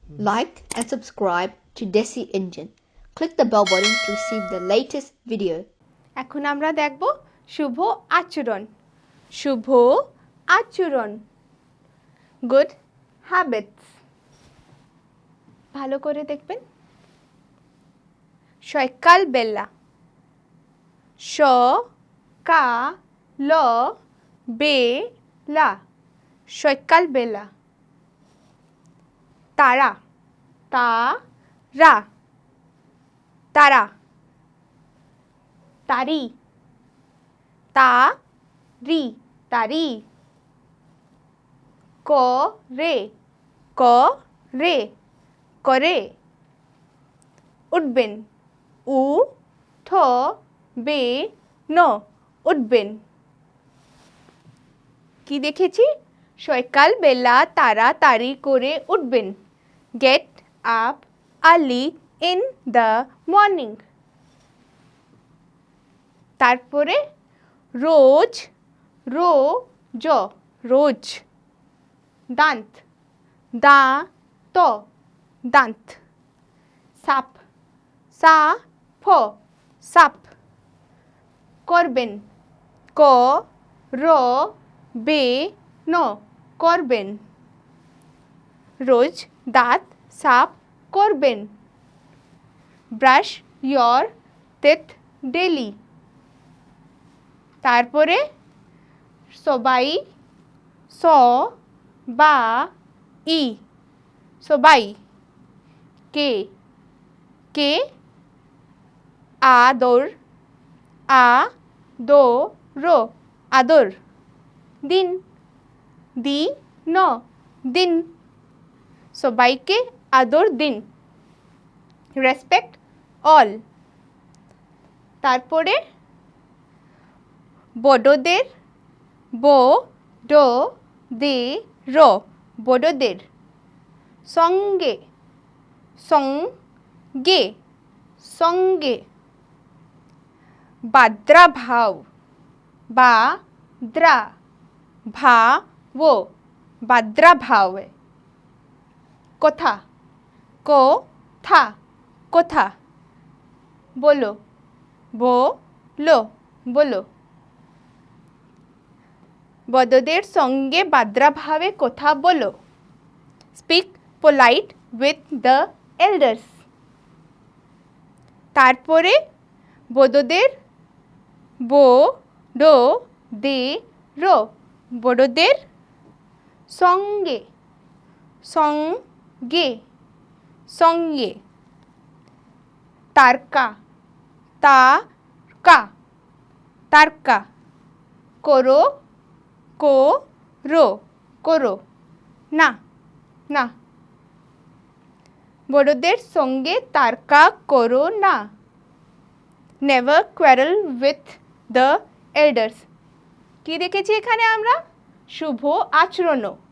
Like and subscribe to Desi Engine. Click the bell button to receive the latest video. এখন আমরা দেখব শুভ আচরণ। শুভ আচরণ, গুড হ্যাবিটস। ভালো করে দেখবেন। সকালবেলা, সকালবেলা, সকালবেলা। তারা, তারা, তারা। তারি, তারি, তারি। করে, করে, করে। উঠবেন, উঠবেন, উঠবেন। কি দেখেছি? সকালবেলা তাড়াতাড়ি করে উঠবেন। Get up early in the morning. তারপরে রোজ, রোজ, রোজ। দাঁত, দাঁত, দাঁত। সাপ, সাপ, সাপ। করবেন, করবেন, করবেন। রোজ দাঁত সাফ করবেন। Brush your teeth daily. তারপরে সবাই, সবাই, সবাই। কে, কে। আদর, আদর, আদর। দিন, দিন, দিন। সবাইকে আদর দিন। Respect all. তারপরে বড়দের, বড়দের, বড়দের। সঙ্গে, সঙ্গে, সঙ্গে। বাদ্রাভাব, বাদ্রা, ভাব, বাদ্রাভাব। কথা, কথা, কথা। বলো, বলো, বলো। বড়দের সঙ্গে ভদ্রভাবে কথা বলো। Speak polite with the elders. তারপরে বড়দের, বড়দের সঙ্গে, সঙ্গে, সঙ্গে। তারকা, তারকা, তারকা। করো, করো, করো। না, না। বড়দের সঙ্গে তারকা করো না। Never quarrel with the elders. কি দেখেছি এখানে আমরা? শুভ আচরণ।